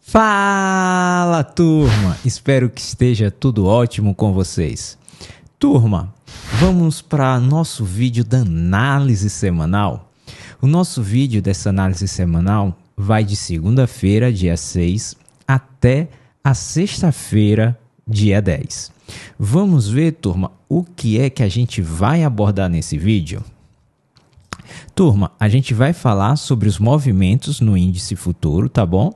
Fala, turma! Espero que esteja tudo ótimo com vocês. Turma, vamos para nosso vídeo da análise semanal. O nosso vídeo dessa análise semanal vai de segunda-feira, dia 6, até a sexta-feira, dia 10. Vamos ver, turma, o que é que a gente vai abordar nesse vídeo? Turma, a gente vai falar sobre os movimentos no índice futuro, tá bom?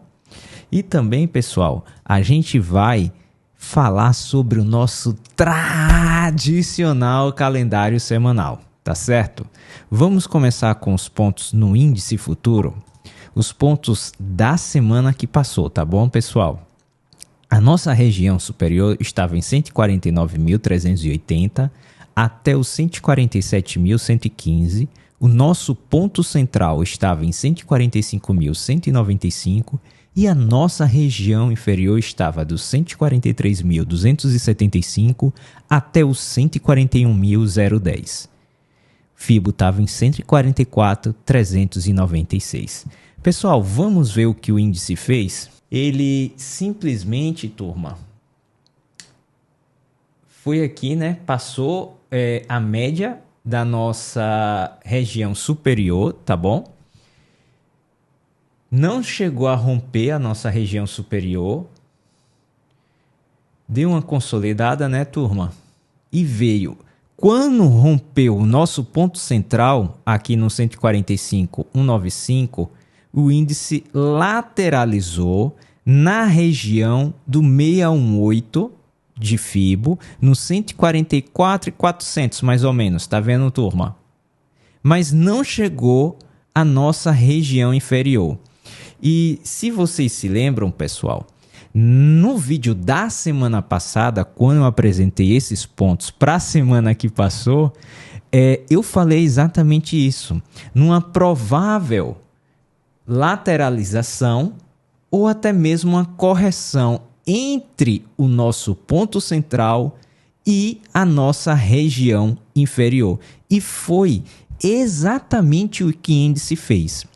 E também, pessoal, a gente vai falar sobre o nosso tradicional calendário semanal, tá certo? Vamos começar com os pontos no índice futuro, os pontos da semana que passou, tá bom, pessoal? A nossa região superior estava em 149.380 até os 147.115. O nosso ponto central estava em 145.195 e a nossa região inferior estava dos 143.275 até os 141.010. FIBO estava em 144.396. Pessoal, vamos ver o que o índice fez? Ele simplesmente, turma, foi aqui, né? Passou a média da nossa região superior, tá bom? Não chegou a romper a nossa região superior. Deu uma consolidada, né, turma? E veio. Quando rompeu o nosso ponto central, aqui no 145.195, o índice lateralizou na região do 618 de FIBO, no 144.400, mais ou menos, tá vendo, turma? Mas não chegou à nossa região inferior. E se vocês se lembram, pessoal, no vídeo da semana passada, quando eu apresentei esses pontos para a semana que passou, eu falei exatamente isso. Numa provável lateralização ou até mesmo uma correção entre o nosso ponto central e a nossa região inferior. E foi exatamente o que o índice fez.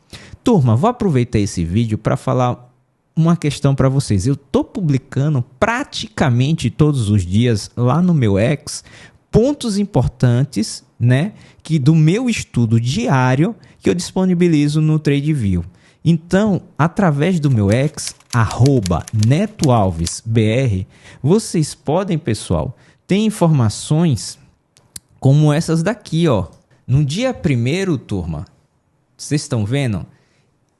Turma, vou aproveitar esse vídeo para falar uma questão para vocês. Eu estou publicando praticamente todos os dias lá no meu X pontos importantes, né, que do meu estudo diário que eu disponibilizo no TradeView. Então, através do meu X, @NetoAlvesBR, vocês podem, pessoal, ter informações como essas daqui, ó. No dia 1º, turma, vocês estão vendo?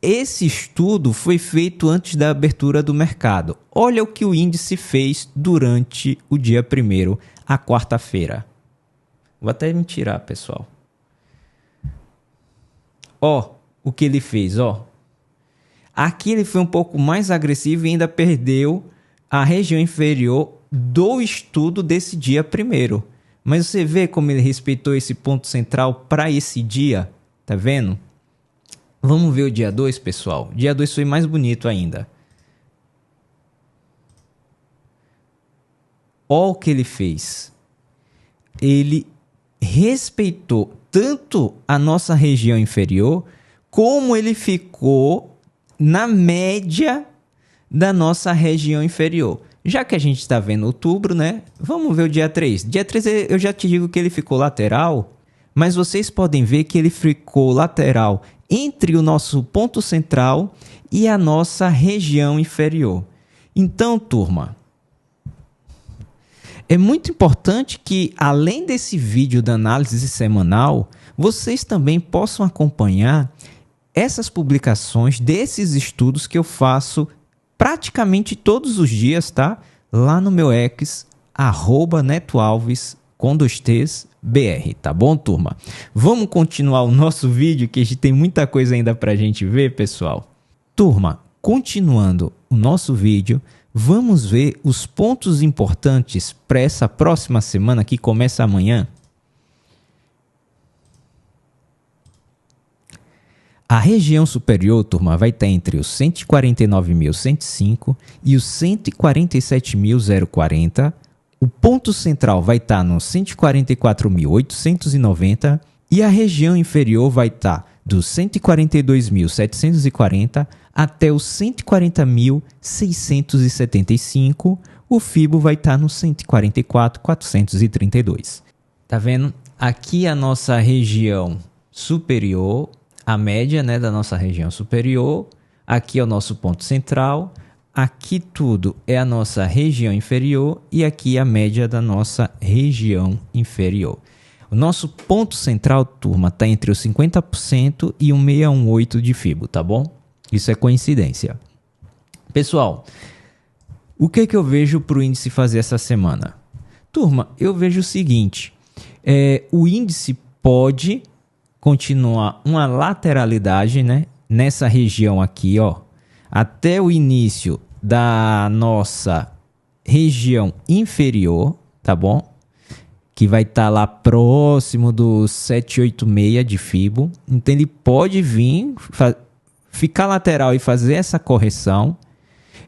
Esse estudo foi feito antes da abertura do mercado. Olha o que o índice fez durante o dia 1º, a quarta-feira. Vou até me tirar, pessoal. Ó, o que ele fez, ó. Aqui ele foi um pouco mais agressivo e ainda perdeu a região inferior do estudo desse dia 1º. Mas você vê como ele respeitou esse ponto central para esse dia? Tá vendo? Vamos ver o dia 2, pessoal. O dia 2 foi mais bonito ainda. Olha o que ele fez. Ele respeitou tanto a nossa região inferior, como ele ficou na média da nossa região inferior. Já que a gente está vendo outubro, né? Vamos ver o dia 3. Dia 3 eu já te digo que ele ficou lateral, mas vocês podem ver que ele ficou lateral entre o nosso ponto central e a nossa região inferior. Então, turma, é muito importante que, além desse vídeo da análise semanal, vocês também possam acompanhar essas publicações desses estudos que eu faço praticamente todos os dias, tá? Lá no meu X, @NetoAlves, com 2T's, BR, tá bom, turma? Vamos continuar o nosso vídeo, que a gente tem muita coisa ainda pra gente ver, pessoal. Turma, continuando o nosso vídeo, vamos ver os pontos importantes para essa próxima semana que começa amanhã. A região superior, turma, vai estar entre os 149.105 e os 147.040. O ponto central vai estar nos 144.890 e a região inferior vai estar dos 142.740 até os 140.675, o FIBO vai estar no 144.432. Tá vendo? Aqui a nossa região superior, a média, né, da nossa região superior, aqui é o nosso ponto central, aqui tudo é a nossa região inferior e aqui a média da nossa região inferior. O nosso ponto central, turma, está entre os 50% e o 618 de FIBO, tá bom? Isso é coincidência. Pessoal, o que eu vejo para o índice fazer essa semana? Turma, eu vejo o seguinte, o índice pode continuar uma lateralidade, né, nessa região aqui, ó, até o início da nossa região inferior, tá bom? Que vai estar lá próximo do 786 de FIBO. Então ele pode vir, ficar lateral e fazer essa correção.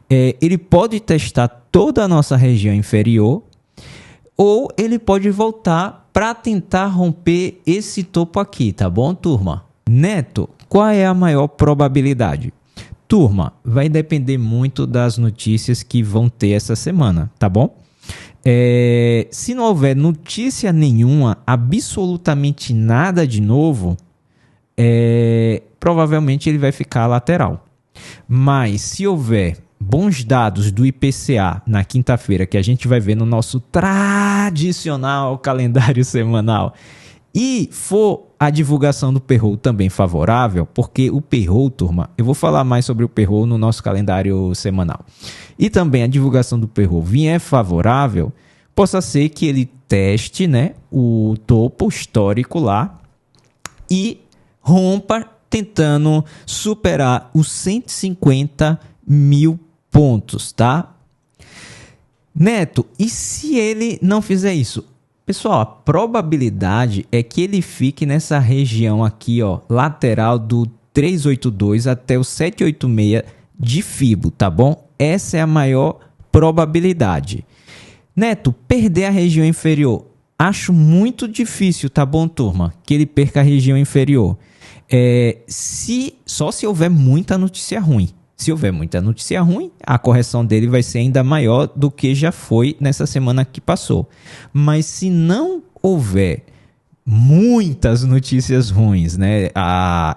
Ele pode testar toda a nossa região inferior, ou ele pode voltar para tentar romper esse topo aqui, tá bom, turma? Neto, qual é a maior probabilidade? Turma, vai depender muito das notícias que vão ter essa semana, tá bom? Se não houver notícia nenhuma, absolutamente nada de novo, provavelmente ele vai ficar lateral. Mas se houver bons dados do IPCA na quinta-feira, que a gente vai ver no nosso tradicional calendário semanal, e for a divulgação do payroll também favorável, porque o payroll, turma, eu vou falar mais sobre o payroll no nosso calendário semanal, e também a divulgação do payroll vier favorável, possa ser que ele teste, né, o topo histórico lá e rompa tentando superar os 150 mil pontos, tá? Neto, e se ele não fizer isso? Pessoal, a probabilidade é que ele fique nessa região aqui, ó, lateral do 382 até o 786 de FIBO, tá bom? Essa é a maior probabilidade. Neto, perder a região inferior. Acho muito difícil, tá bom, turma? Que ele perca a região inferior. Só se houver muita notícia ruim. Se houver muita notícia ruim, a correção dele vai ser ainda maior do que já foi nessa semana que passou. Mas se não houver muitas notícias ruins, né?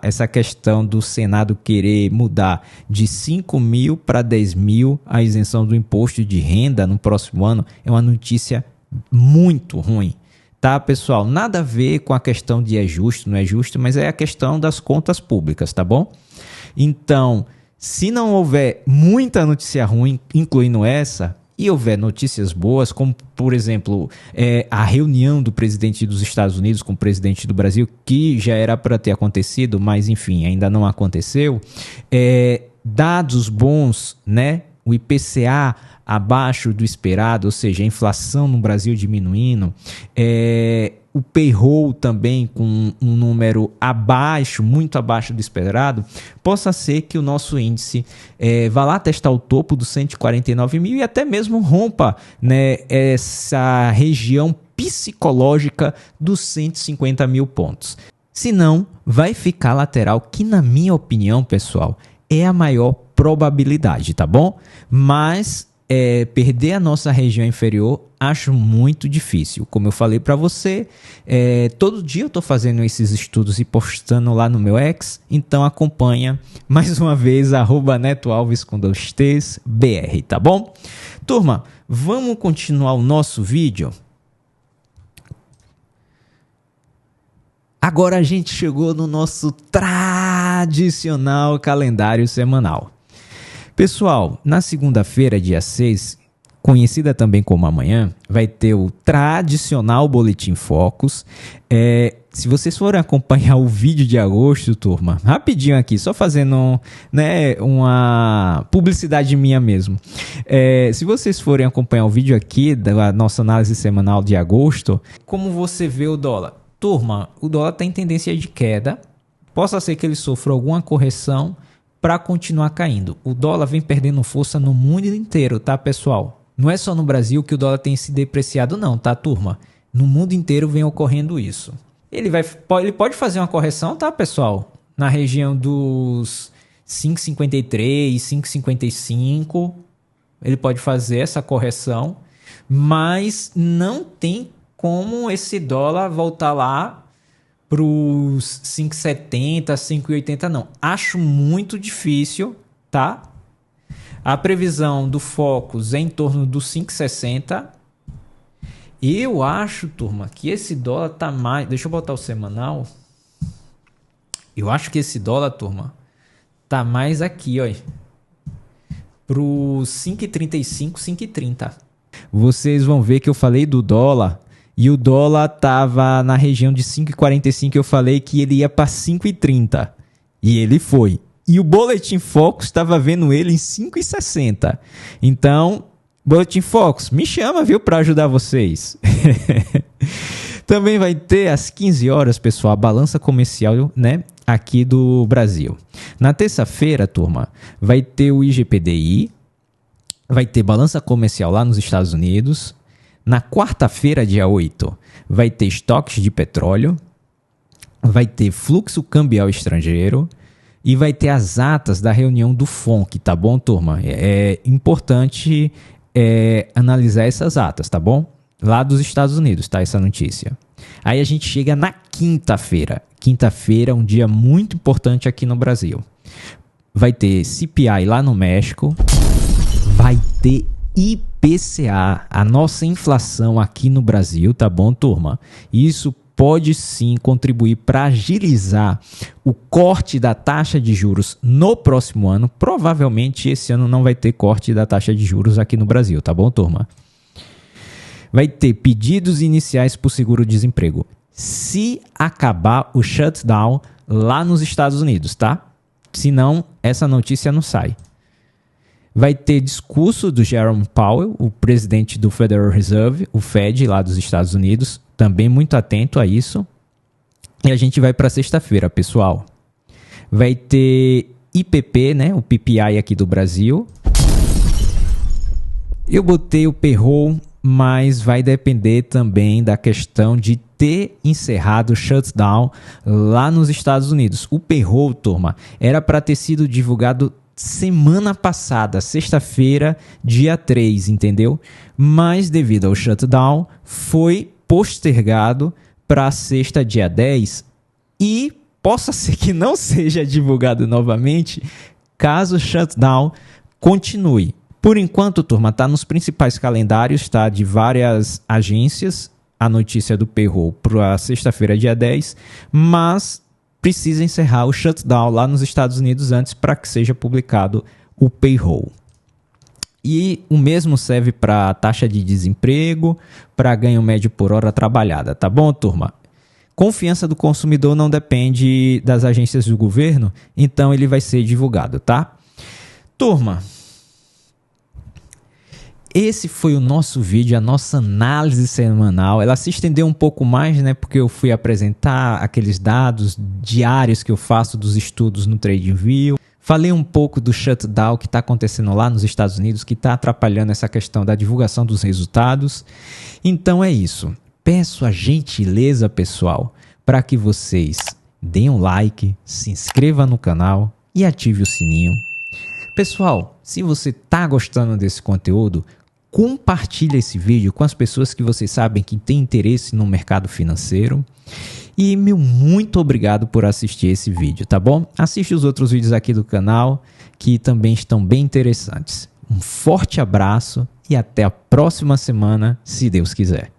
Essa questão do Senado querer mudar de 5 mil para 10 mil a isenção do imposto de renda no próximo ano é uma notícia muito ruim. Tá, pessoal? Nada a ver com a questão de é justo, não é justo, mas é a questão das contas públicas, tá bom? Então, se não houver muita notícia ruim, incluindo essa, e houver notícias boas, como, por exemplo, a reunião do presidente dos Estados Unidos com o presidente do Brasil, que já era para ter acontecido, mas, enfim, ainda não aconteceu, dados bons, né? O IPCA abaixo do esperado, ou seja, a inflação no Brasil diminuindo, o payroll também com um número abaixo, muito abaixo do esperado, possa ser que o nosso índice vá lá testar o topo dos 149 mil e até mesmo rompa, né, essa região psicológica dos 150 mil pontos. Se não, vai ficar lateral, que na minha opinião, pessoal, é a maior probabilidade, tá bom? Mas perder a nossa região inferior acho muito difícil. Como eu falei para você, todo dia eu estou fazendo esses estudos e postando lá no meu X, então acompanha mais uma vez @netoalves com 2T's BR, tá bom? Turma, vamos continuar o nosso vídeo? Agora a gente chegou no nosso tradicional calendário semanal. Pessoal, na segunda-feira, dia 6, conhecida também como amanhã, vai ter o tradicional Boletim Focus. Se vocês forem acompanhar o vídeo de agosto, turma, rapidinho aqui, só fazendo, né, uma publicidade minha mesmo. Se vocês forem acompanhar o vídeo aqui da nossa análise semanal de agosto, como você vê o dólar? Turma, o dólar tem tendência de queda, possa ser que ele sofra alguma correção para continuar caindo. O dólar vem perdendo força no mundo inteiro, tá, pessoal? Não é só no Brasil que o dólar tem se depreciado não, tá, turma? No mundo inteiro vem ocorrendo isso. Ele pode fazer uma correção, tá, pessoal? Na região dos 5,53, 5,55. Ele pode fazer essa correção, mas não tem como esse dólar voltar lá para os 5,70, 5,80, não. Acho muito difícil, tá? A previsão do Focus é em torno dos 5,60. Eu acho, turma, que esse dólar tá mais... Deixa eu botar o semanal. Eu acho que esse dólar, turma, tá mais aqui, ó. Pro 5,35, 5,30. Vocês vão ver que eu falei do dólar e o dólar tava na região de 5,45. Eu falei que ele ia para 5,30 e ele foi. E o Boletim Focus estava vendo ele em 5,60. Então, Boletim Focus, me chama, viu, para ajudar vocês. Também vai ter às 15 horas, pessoal, a balança comercial, né, aqui do Brasil. Na terça-feira, turma, vai ter o IGPDI, vai ter balança comercial lá nos Estados Unidos. Na quarta-feira, dia 8, vai ter estoques de petróleo, vai ter fluxo cambial estrangeiro e vai ter as atas da reunião do FONC, tá bom, turma? É importante analisar essas atas, tá bom? Lá dos Estados Unidos, tá? Essa notícia. Aí a gente chega na quinta-feira. Quinta-feira é um dia muito importante aqui no Brasil. Vai ter CPI lá no México. Vai ter IPCA, a nossa inflação aqui no Brasil, tá bom, turma? Isso pode sim contribuir para agilizar o corte da taxa de juros no próximo ano. Provavelmente esse ano não vai ter corte da taxa de juros aqui no Brasil, tá bom, turma? Vai ter pedidos iniciais por seguro-desemprego se acabar o shutdown lá nos Estados Unidos, tá? Senão, essa notícia não sai. Vai ter discurso do Jerome Powell, o presidente do Federal Reserve, o Fed, lá dos Estados Unidos. Também muito atento a isso. E a gente vai para sexta-feira, pessoal. Vai ter IPP, né? O PPI aqui do Brasil. Eu botei o payroll, mas vai depender também da questão de ter encerrado o shutdown lá nos Estados Unidos. O payroll, turma, era para ter sido divulgado semana passada, sexta-feira, dia 3, entendeu? Mas devido ao shutdown, foi postergado para sexta, dia 10, e possa ser que não seja divulgado novamente caso o shutdown continue. Por enquanto, turma, está nos principais calendários, tá, de várias agências, a notícia do payroll para sexta-feira, dia 10, mas precisa encerrar o shutdown lá nos Estados Unidos antes para que seja publicado o payroll. E o mesmo serve para taxa de desemprego, para ganho médio por hora trabalhada, tá bom, turma? Confiança do consumidor não depende das agências do governo, então ele vai ser divulgado, tá? Turma, esse foi o nosso vídeo, a nossa análise semanal. Ela se estendeu um pouco mais, né? Porque eu fui apresentar aqueles dados diários que eu faço dos estudos no TradingView. Falei um pouco do shutdown que está acontecendo lá nos Estados Unidos, que está atrapalhando essa questão da divulgação dos resultados. Então é isso. Peço a gentileza, pessoal, para que vocês deem um like, se inscrevam no canal e ative o sininho. Pessoal, se você está gostando desse conteúdo, compartilhe esse vídeo com as pessoas que vocês sabem que têm interesse no mercado financeiro. E meu muito obrigado por assistir esse vídeo, tá bom? Assiste os outros vídeos aqui do canal que também estão bem interessantes. Um forte abraço e até a próxima semana, se Deus quiser.